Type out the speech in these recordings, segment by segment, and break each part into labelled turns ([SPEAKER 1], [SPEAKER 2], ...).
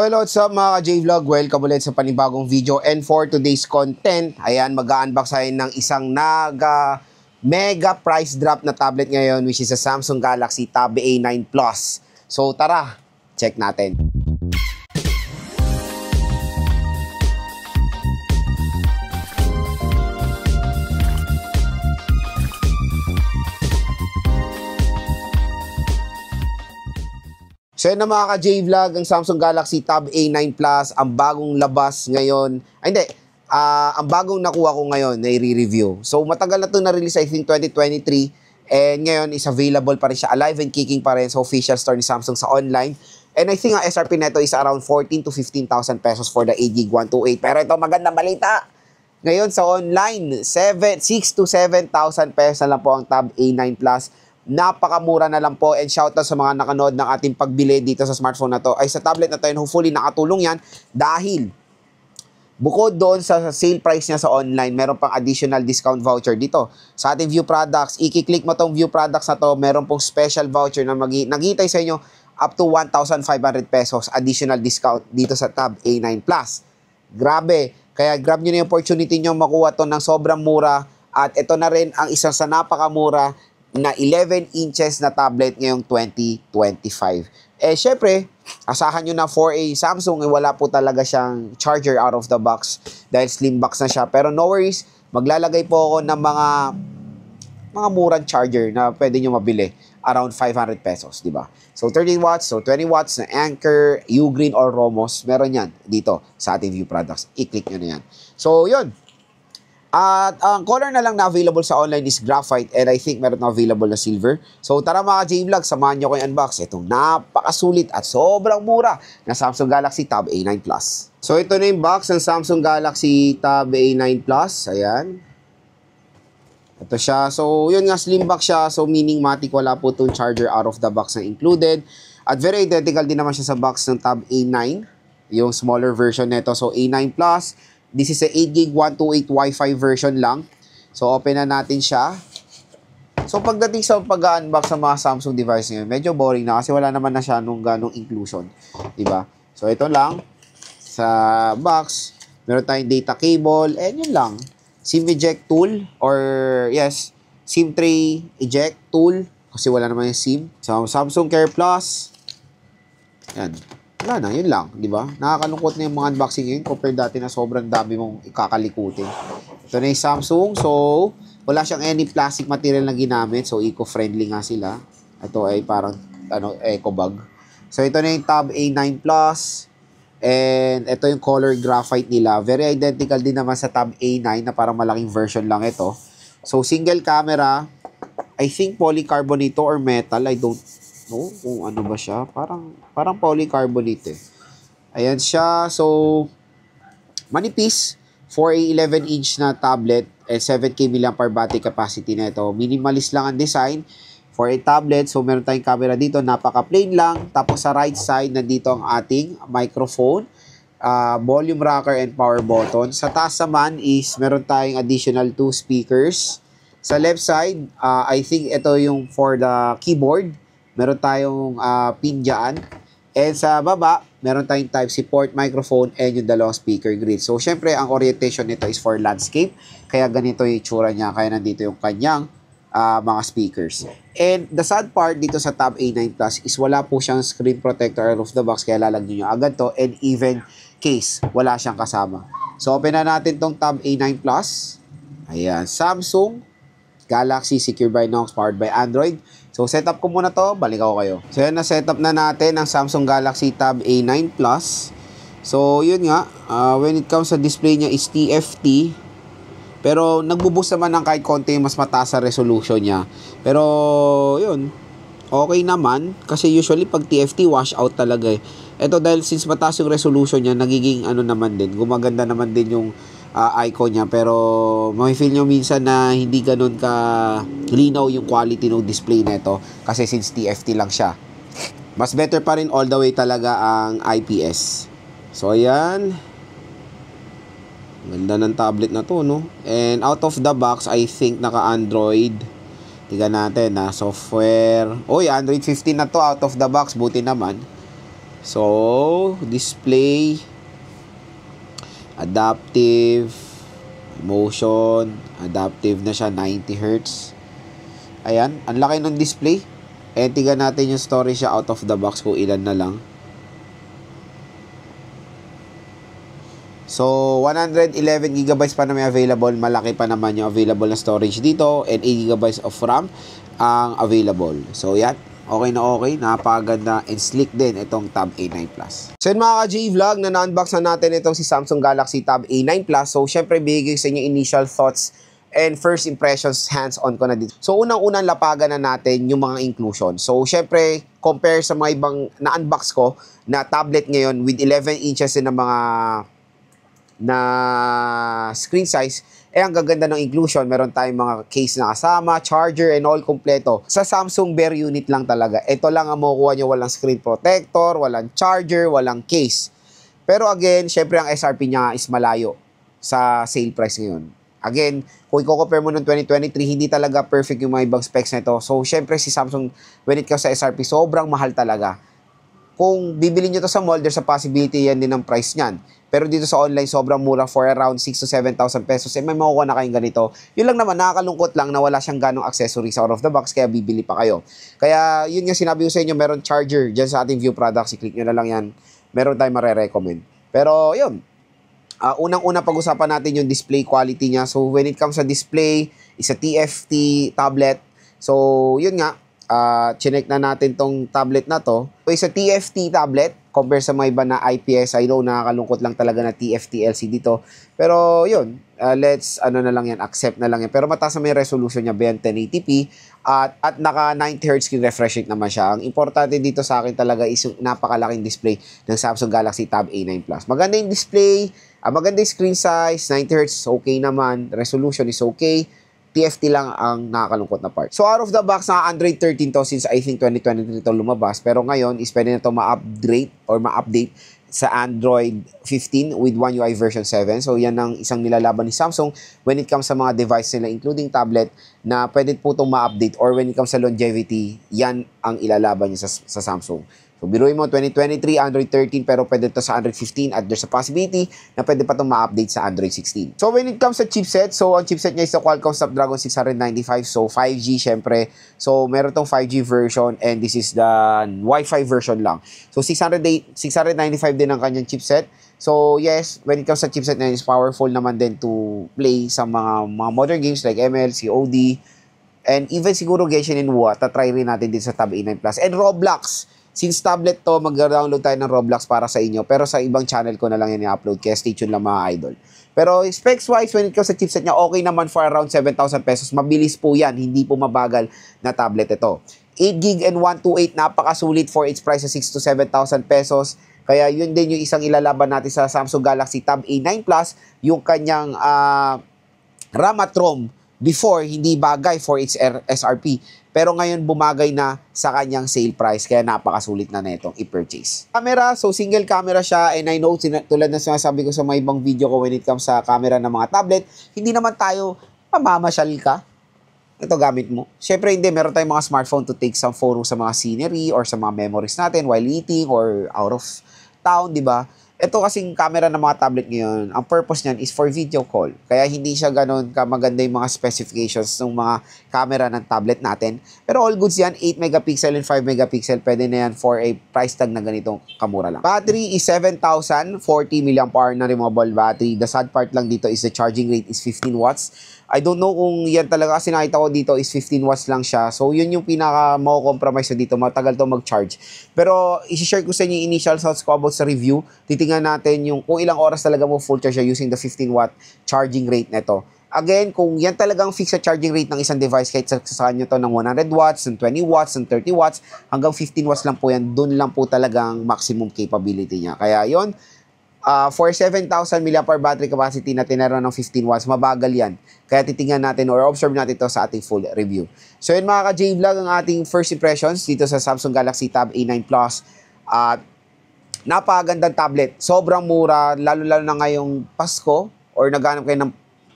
[SPEAKER 1] So hello, what's up mga ka-J-Vlog? Welcome ulit sa panibagong video. And for today's content, ayan, mag-unbox tayo ng isang mega price drop na tablet ngayon, which is a Samsung Galaxy Tab A9 Plus. So tara, check natin. So yun na mga ka-J-Vlog, ang Samsung Galaxy Tab A9 Plus, ang bagong labas ngayon. Ang bagong nakuha ko ngayon na i-review. So matagal na ito na-release, I think 2023. And ngayon is available pa rin siya, alive and kicking pa rin sa official store ni Samsung sa online. And I think ang SRP neto is around 14 to 15,000 pesos for the 8GB 128. Pero ito magandang balita. Ngayon sa online, 6 to 7,000 pesos na lang po ang Tab A9 Plus. Napakamura na lang po, and shoutout sa mga nakanood ng ating pagbili dito sa smartphone na to, ay sa tablet na to, and hopefully nakatulong yan dahil bukod doon sa sale price niya sa online, meron pang additional discount voucher dito sa ating view products. I-click mo tong view products na to, meron pong special voucher na nagihintay sa inyo up to 1,500 pesos additional discount dito sa Tab A9 Plus. Grabe, kaya grab nyo na yung opportunity nyo makuha to ng sobrang mura, at ito na rin ang isang sa napakamura na 11 inches na tablet ngayong 2025. Eh, syempre, asahan nyo na for a Samsung, wala po talaga siyang charger out of the box dahil slim box na siya. Pero no worries, maglalagay po ako ng mga murang charger na pwede nyo mabili. Around 500 pesos, di ba? So, 30 watts, so 20 watts na Anker, Ugreen, or Romos, meron yan dito sa ating view products. I-click nyo na yan. So, yun. At ang color na lang na available sa online is graphite, and I think meron na available na silver. So tara mga J-Vlog, samahan nyo ko yung unbox itong napakasulit at sobrang mura na Samsung Galaxy Tab A9 Plus. So ito na yung box ng Samsung Galaxy Tab A9 Plus. Ayan. Ito siya. So yun nga, slim box siya. So meaning matic, wala po itong charger out of the box na included. At very identical din naman siya sa box ng Tab A9, yung smaller version nito. So A9 Plus. This is a 8GB 128 Wi-Fi version lang. So, open na natin siya. So, pagdating sa pag-unbox sa mga Samsung device ngayon, medyo boring na kasi wala naman na siya nung ganong inclusion. Diba? So, ito lang. Sa box, meron tayong data cable, and yun lang. SIM eject tool, or yes, SIM tray eject tool, kasi wala naman yung SIM. So, Samsung Care Plus. Yan. Wala na, yun lang, di ba? Nakakalungkot na yung mga unboxing ngayon compared dati na sobrang dami mong ikakalikutin. Ito na yung Samsung. So, wala siyang any plastic material na ginamit. So, eco-friendly nga sila. Ito ay parang eco bag. So, ito na yung Tab A9 Plus. And ito yung color graphite nila. Very identical din naman sa Tab A9 na parang malaking version lang ito. So, single camera. I think polycarbonate or metal. I don't know kung ano ba siya. Parang polycarbonate eh. Ayan siya. So, manipis for a 11-inch na tablet and 7K mAh battery capacity na ito. Minimalist lang ang design for a tablet. So, meron tayong camera dito. Napaka-plain lang. Tapos sa right side, nandito ang ating microphone, volume rocker, and power button. Sa taas naman is meron tayong additional 2 speakers. Sa left side, I think ito yung for the keyboard. Meron tayong pin dyan. And sa baba, meron tayong Type-C port, microphone, and yung dalawang speaker grid. So, syempre, ang orientation nito is for landscape. Kaya ganito yung itsura niya. Kaya nandito yung kanyang mga speakers. And the sad part dito sa Tab A9 Plus is wala po siyang screen protector out of the box. Kaya lalagyan nyo agad to. And even case, wala siyang kasama. So, open na natin tong Tab A9 Plus. Ayan, Samsung Galaxy Secure by Knox, powered by Android. So, setup ko muna to. Balik ako kayo. So, yan, na-setup na natin ang Samsung Galaxy Tab A9 Plus. So, yun nga. When it comes sa display niya is TFT. Pero, nagbo-boost naman ng kahit konti mas mataas sa resolution niya. Pero, yun. Okay naman. Kasi usually, pag TFT, wash out talaga eh. Ito dahil since mataas yung resolution niya, nagiging naman din. Gumaganda naman din yung icon niya, pero may feel nyo minsan na hindi ganun ka linaw yung quality ng display nito kasi since TFT lang siya. Mas better pa rin all the way talaga ang IPS. So ayan, ganda ng tablet na to, no? And out of the box, I think naka-Android. Tingnan natin na software. Oy, Android 15 na to out of the box, buti naman. So, display, adaptive, motion, adaptive na siya, 90 Hz. Ayan, ang laki ng display. Tingnan natin yung storage siya out of the box kung ilan na lang. So, 111 GB pa na may available. Malaki pa naman yung available na storage dito. And 8 GB of RAM ang available. So, yan. Okay na okay. Napakaganda and sleek din itong Tab A9 Plus. So, yun mga ka-J-Vlog, na na-unbox na natin itong si Samsung Galaxy Tab A9 Plus. So, syempre, bigay sa inyo initial thoughts and first impressions, hands-on ko na dito. So, unang-unang lapagan na natin yung mga inclusion. So, syempre, compare sa mga ibang na-unbox ko na tablet ngayon with 11 inches na mga na screen size, ang gaganda ng inclusion. Meron tayong mga case na kasama, charger, and all kompleto. Sa Samsung bare unit lang talaga. Ito lang ang makukuha nyo, walang screen protector, walang charger, walang case. Pero again, syempre ang SRP niya is malayo sa sale price ngayon. Again, kung i-compare mo ng 2023, hindi talaga perfect yung mga ibang specs na ito. So, syempre si Samsung, when it comes sa SRP, sobrang mahal talaga. Kung bibili nyo to sa mall, there's a possibility yan din ang price niyan. Pero dito sa online, sobrang mura for around 6,000 to 7,000 pesos. May makukuha na kayong ganito. Yun lang naman, nakakalungkot lang na wala siyang ganong accessories out of the box, kaya bibili pa kayo. Kaya yun nga sinabi ko sa inyo, meron charger dyan sa ating view products. I-click nyo na lang yan. Meron tayong marirecommend. Pero yun, unang-una pag-usapan natin yung display quality niya. So when it comes sa display, is a TFT tablet. So yun nga, chinek na natin tong tablet na to. So is a TFT tablet compare sa mga iba na IPS. I know nakakalungkot lang talaga na TFT LCD to. Pero yun, let's na lang yan, accept na lang yan. Pero mataas na may resolution niya beyond 1080p at naka 90 Hz screen refresh rate naman siya. Ang importante dito sa akin talaga is yung napakalaking display ng Samsung Galaxy Tab A9 Plus. Maganda yung display, maganda yung screen size, 90 Hz okay naman, resolution is okay. TFT lang ang nakakalungkot na part. So out of the box, na Android 13 to since I think 2023 to lumabas. Pero ngayon, is pwede na ito ma-upgrade or ma-update sa Android 15 with One UI version 7. So yan ang isang nilalaban ni Samsung when it comes sa mga device nila including tablet na pwede po itong ma-update, or when it comes sa longevity, yan ang ilalaban niya sa Samsung. So, biruin mo, 2023, Android 13, pero pwede ito sa Android 15 at there's a possibility na pwede pa itong ma-update sa Android 16. So, when it comes sa chipset, so ang chipset niya is the Qualcomm Snapdragon 695, so 5G syempre. So, meron itong 5G version and this is the Wi-Fi version lang. So, 695 din ang kanyang chipset. So, yes, when it comes sa chipset na is powerful naman din to play sa mga modern games like ML, COD, and even siguro Genshin Impact, tatry rin natin din sa Tab A9 Plus. And Roblox. Since tablet to, mag-download tayo ng Roblox para sa inyo. Pero sa ibang channel ko na lang yan i-upload. Kaya stay tuned lang mga idol. Pero specs-wise, when it comes sa chipset niya, okay naman for around 7,000 pesos. Mabilis po yan. Hindi po mabagal na tablet ito. 8GB and 128, napakasulit for its price sa 6,000 to 7,000 pesos. Kaya yun din yung isang ilalaban natin sa Samsung Galaxy Tab A9 Plus. Yung kanyang RAM at ROM. Before, hindi bagay for its SRP. Pero ngayon bumagay na sa kanyang sale price, kaya napakasulit na netong i-purchase. Camera, so single camera siya, and I know tulad na sinasabi ko sa mga ibang video ko when it comes sa camera ng mga tablet, hindi naman tayo mamamasyal ka. Ito gamit mo. Siyempre hindi, meron tayong mga smartphone to take some photos sa mga scenery or sa mga memories natin while eating or out of town, di ba? Ito kasing camera ng mga tablet ngayon, ang purpose niyan is for video call. Kaya hindi siya ganun maganda yung mga specifications ng mga camera ng tablet natin. Pero all goods yan, 8 megapixel and 5 megapixel, pwede na yan for a price tag na ganitong kamura lang. Battery is 7,040 mAh na removable battery. The sad part lang dito is the charging rate is 15 watts. I don't know kung yan talaga, kasi nakita ko dito is 15 watts lang siya. So, yun yung pinaka mo-compromise na dito. Matagal to mag-charge. Pero, isi-share ko sa inyo yung initial thoughts ko about sa review. Titingnan natin yung kung ilang oras talaga mo full charge siya using the 15 watt charging rate nito. Again, kung yan talagang fixed sa charging rate ng isang device, kahit sa nyo to ng 100 watts, ng 20 watts, ng 30 watts, hanggang 15 watts lang po yan. Doon lang po talagang maximum capability niya. Kaya yon for 7,000 mAh battery capacity na tinero ng 15 watts, mabagal yan. Kaya titingnan natin or observe natin ito sa ating full review. So yun mga ka-J-Vlog, ang ating first impressions dito sa Samsung Galaxy Tab A9 Plus. At napakagandang tablet. Sobrang mura, lalo-lalo na ngayong Pasko or naghanap kayo ng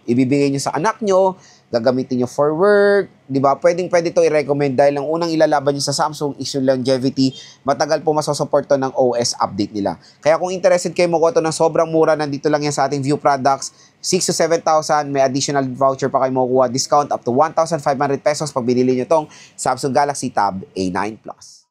[SPEAKER 1] ibibigay nyo sa anak nyo, gagamitin nyo for work, di ba? Pwede to i-recommend dahil ang unang ilalaban nyo sa Samsung is yung longevity. Matagal po masasupport to ng OS update nila. Kaya kung interested kayo makuha to ng sobrang mura, nandito lang yan sa ating View Products. 6 to 7,000, may additional voucher pa kayo makukuha. Discount up to 1,500 pesos pag binili nyo tong Samsung Galaxy Tab A9 Plus.